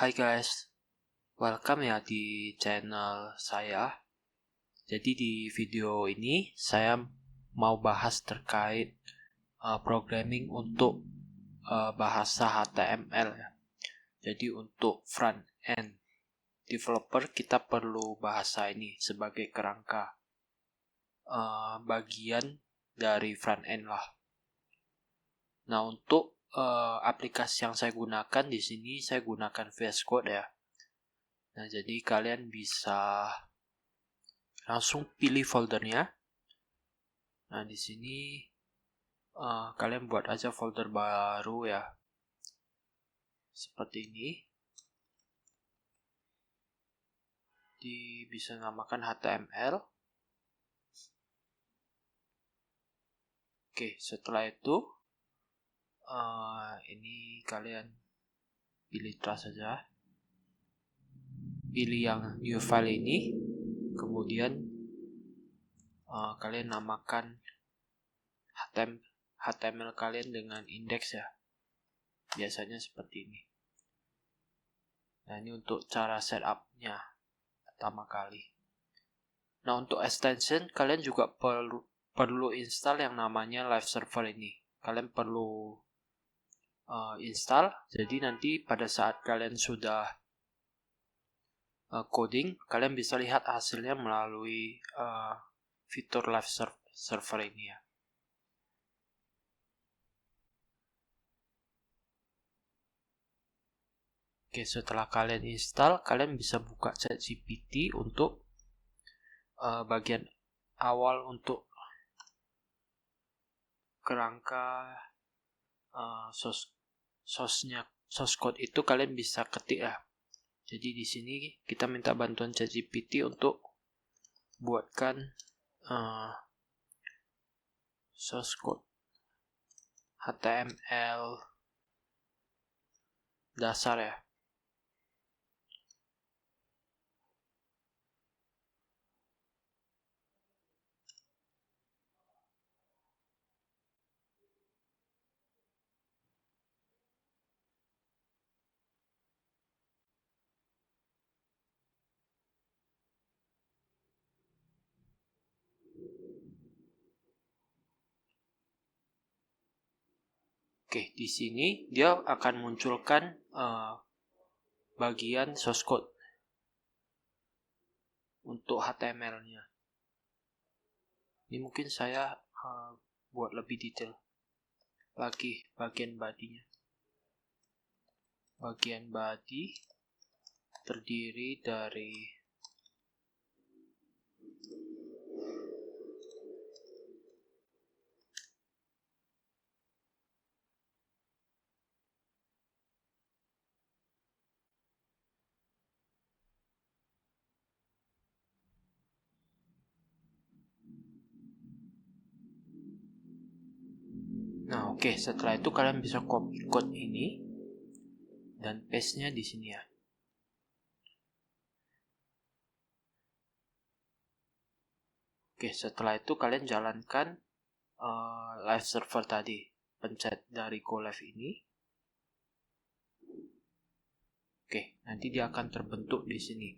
Hai guys, welcome ya di channel saya. Jadi di video ini saya mau bahas terkait programming untuk bahasa HTML ya. Jadi untuk front end developer kita perlu bahasa ini sebagai kerangka bagian dari front end lah. Nah untuk aplikasi yang saya gunakan di sini saya gunakan VS Code ya. Nah, jadi kalian bisa langsung pilih foldernya. Nah, di sini kalian buat aja folder baru ya. Seperti ini. Bisa namakan HTML. Oke, setelah itu ini kalian pilih trust saja. Pilih yang new file ini. Kemudian kalian namakan HTML kalian dengan indeks ya. Biasanya seperti ini. Nah, ini untuk cara setup-nya pertama kali. Nah, untuk extension kalian juga perlu install yang namanya live server ini. Kalian perlu install. Jadi nanti pada saat kalian sudah coding, kalian bisa lihat hasilnya melalui fitur live server ini ya. Oke, setelah kalian install, kalian bisa buka ChatGPT untuk bagian awal untuk kerangka source code itu kalian bisa ketik ya. Jadi di sini kita minta bantuan ChatGPT untuk buatkan source code HTML dasar ya. Oke, di sini dia akan munculkan bagian source code untuk HTML-nya. Ini mungkin saya buat lebih detail lagi bagian body-nya. Bagian body terdiri dari Oke, setelah itu kalian bisa copy code ini dan paste-nya di sini ya. Oke, setelah itu kalian jalankan live server tadi. Pencet dari go live ini. Oke, nanti dia akan terbentuk di sini.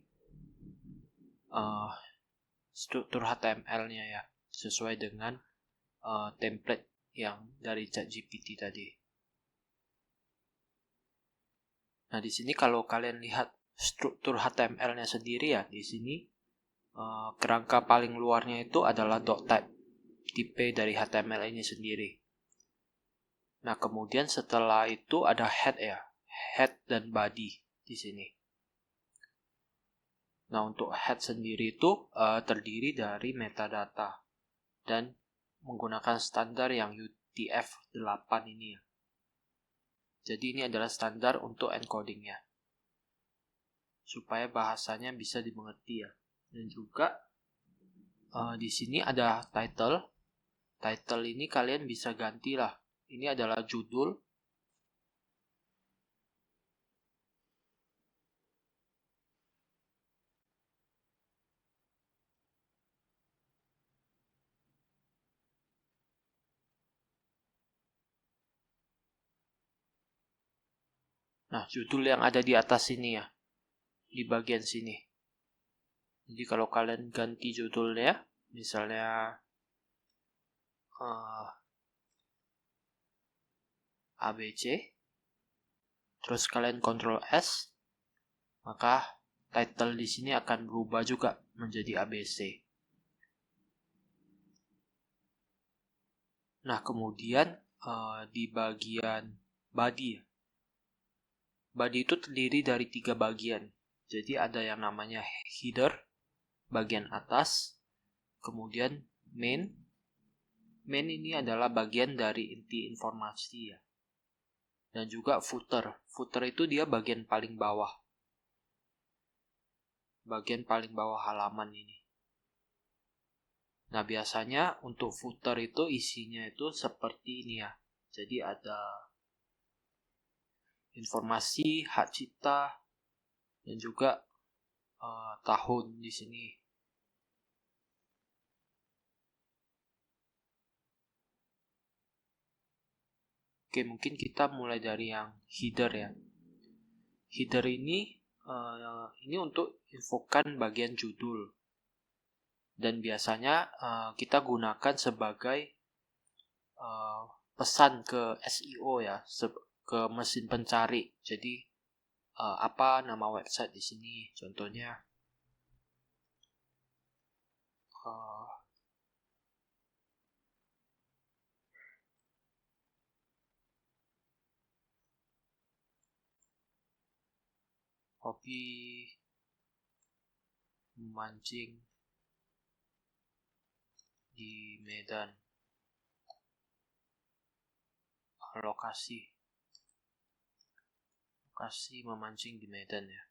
Struktur HTML-nya ya, sesuai dengan template yang dari ChatGPT tadi. Nah, di sini kalau kalian lihat struktur HTML-nya sendiri ya, di sini kerangka paling luarnya itu adalah .type, tipe dari HTML ini sendiri. Nah, kemudian setelah itu ada head ya, head dan body di sini. Nah, untuk head sendiri itu terdiri dari metadata dan menggunakan standar yang UTF-8 ini ya. Jadi ini adalah standar untuk encodingnya, supaya bahasanya bisa dimengerti ya. Dan juga di sini ada title. Title ini kalian bisa ganti lah. Ini adalah judul. Nah, judul yang ada di atas sini ya, di bagian sini. Jadi kalau kalian ganti judulnya, misalnya ABC, terus kalian Ctrl S, maka title di sini akan berubah juga menjadi ABC. Nah, kemudian di bagian body, body itu terdiri dari 3 bagian. Jadi ada yang namanya header, bagian atas, kemudian main. Main ini adalah bagian dari inti informasi ya. Dan juga footer. Footer itu dia bagian paling bawah. Bagian paling bawah halaman ini. Nah, biasanya untuk footer itu isinya itu seperti ini ya. Jadi ada informasi, hak cipta, dan juga tahun di sini. Oke, mungkin kita mulai dari yang header ya. Header ini untuk infokan bagian judul. Dan biasanya kita gunakan sebagai pesan ke SEO ya, ke mesin pencari. Jadi apa nama website di sini? Contohnya hobi memancing di Medan. Lokasi memancing di Medan ya.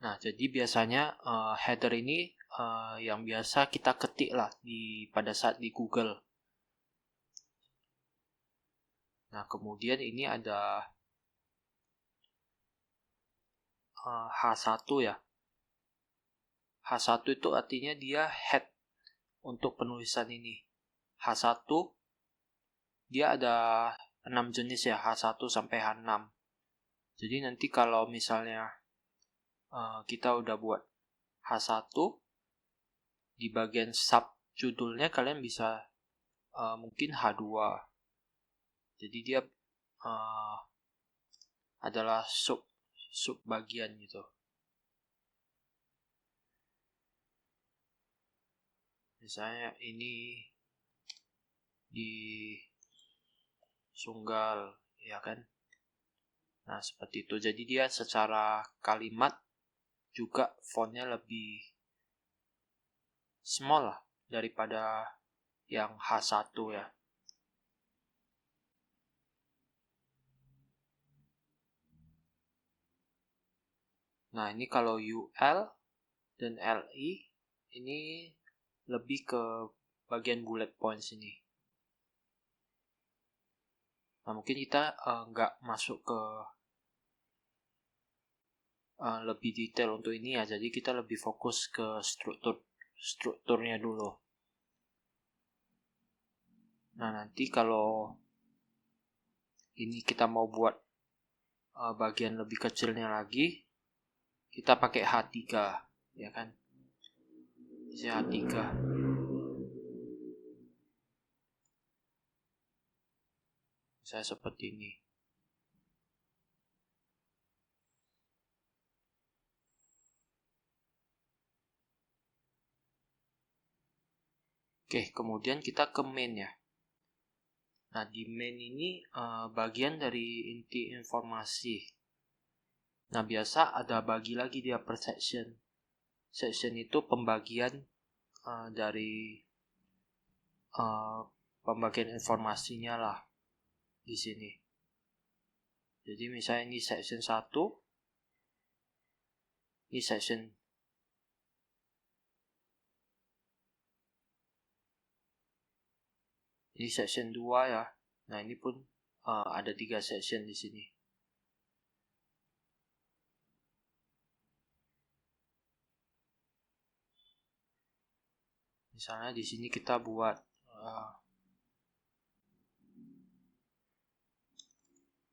Nah, jadi biasanya header ini yang biasa kita ketik lah pada saat di Google. Nah, kemudian ini ada H1 ya. H1 itu artinya dia head untuk penulisan ini. H1 dia ada 6 jenis ya, H1 sampai H6. Jadi nanti kalau misalnya kita udah buat H1, di bagian sub judulnya kalian bisa mungkin H2. Jadi dia adalah sub bagian gitu. Misalnya ini di Sunggal, ya kan? Nah, seperti itu. Jadi dia secara kalimat juga fontnya lebih small lah daripada yang H1 ya. Nah, ini kalau UL dan LI ini lebih ke bagian bullet points ini. Nah, mungkin kita nggak masuk ke lebih detail untuk ini ya. Jadi kita lebih fokus ke strukturnya dulu. Nah, nanti kalau ini kita mau buat bagian lebih kecilnya lagi, kita pakai H3 ya kan. Isi H3. Saya seperti ini. Oke, kemudian kita ke main ya. Nah, di main ini bagian dari inti informasi. Nah, biasa ada bagi lagi dia per section. Section itu pembagian dari pembagian informasinya lah di sini. Jadi misalnya ini section 1, ini section ini section 2 ya. Nah, ini pun ada 3 section di sini. Misalnya di sini kita buat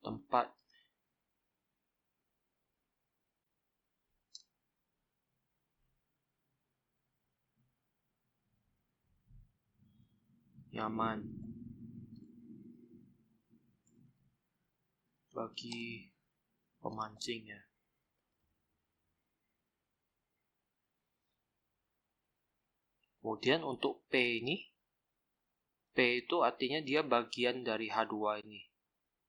tempat nyaman bagi pemancing ya. Kemudian untuk P ini, P itu artinya dia bagian dari H2 ini.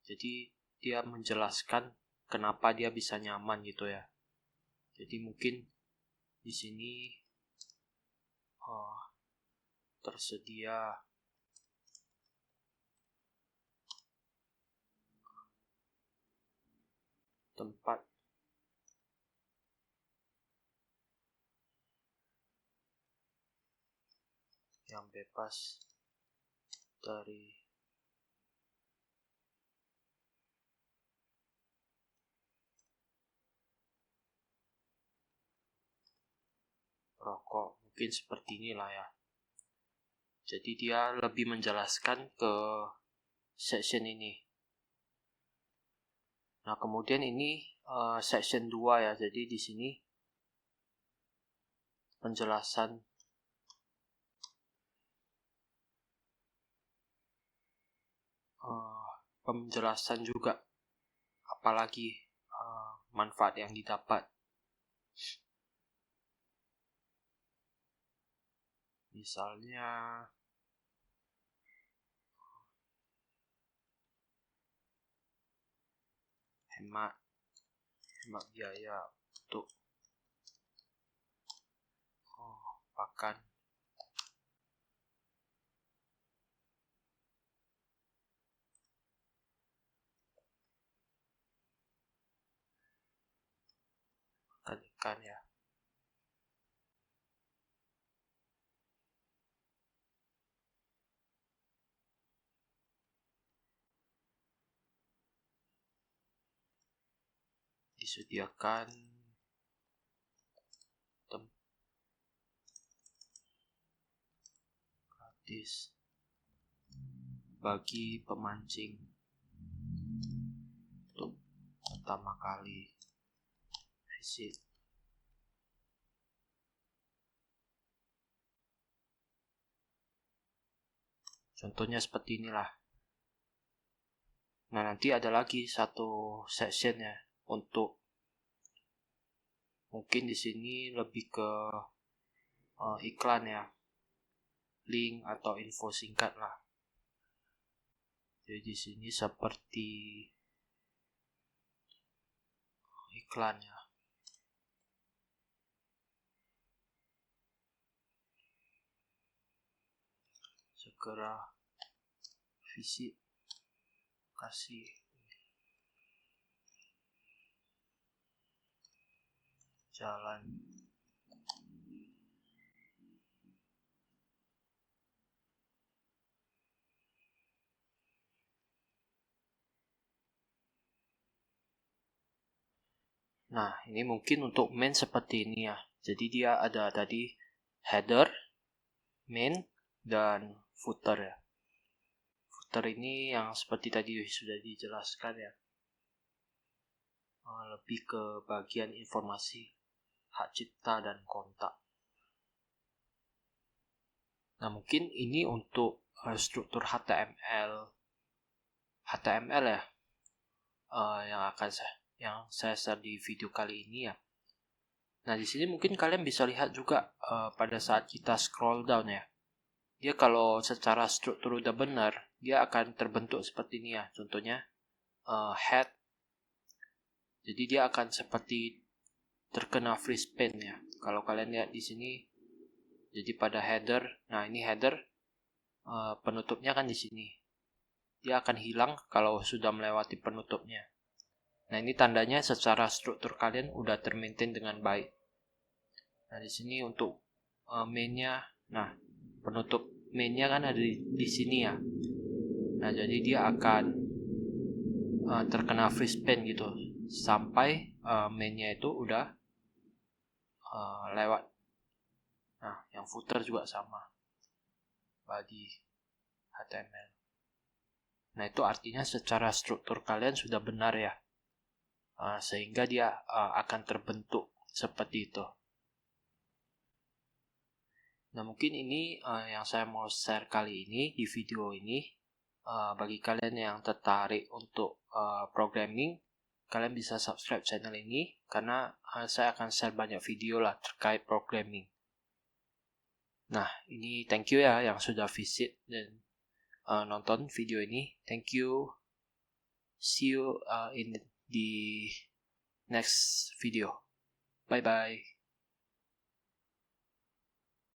Jadi dia menjelaskan kenapa dia bisa nyaman gitu ya. Jadi mungkin di sini tersedia tempat yang bebas dari rokok. Mungkin seperti inilah ya. Jadi dia lebih menjelaskan ke section ini. Nah, kemudian ini section 2 ya. Jadi di sini penjelasan penjelasan juga, apalagi manfaat yang didapat. Misalnya hemat biaya untuk pakan. Ikan ya. Disediakan gratis bagi pemancing untuk pertama kali visit. Contohnya seperti inilah. Nah, nanti ada lagi satu section ya untuk mungkin di sini lebih ke iklan ya, link atau info singkat lah. Jadi di sini seperti iklan ya. Segera visit, kasih jalan. Nah, ini mungkin untuk main seperti ini ya. Jadi dia ada tadi header, main, dan footer ya. Footer ini yang seperti tadi sudah dijelaskan ya. Lebih ke bagian informasi hak cipta dan kontak. Nah, mungkin ini untuk struktur HTML ya, yang saya share di video kali ini ya. Nah, di sini mungkin kalian bisa lihat juga pada saat kita scroll down ya. Dia kalau secara struktur udah benar, dia akan terbentuk seperti ini ya. Contohnya head. Jadi dia akan seperti terkena freeze paint ya. Kalau kalian lihat di sini, jadi pada header, nah ini header penutupnya kan di sini. Dia akan hilang kalau sudah melewati penutupnya. Nah, ini tandanya secara struktur kalian udah termaintain dengan baik. Nah, di sini untuk mainnya, nah penutup mainnya kan ada di sini ya. Nah, jadi dia akan terkena freeze paint gitu sampai mainnya itu udah lewat. Nah, yang footer juga sama bagi HTML. Nah, itu artinya secara struktur kalian sudah benar ya. Sehingga dia akan terbentuk seperti itu. Nah, mungkin ini yang saya mau share kali ini di video ini. Bagi kalian yang tertarik untuk programming, kalian bisa subscribe channel ini karena saya akan share banyak video lah terkait programming. Nah, ini thank you ya yang sudah visit dan nonton video ini. Thank you. See you in the next video. Bye bye.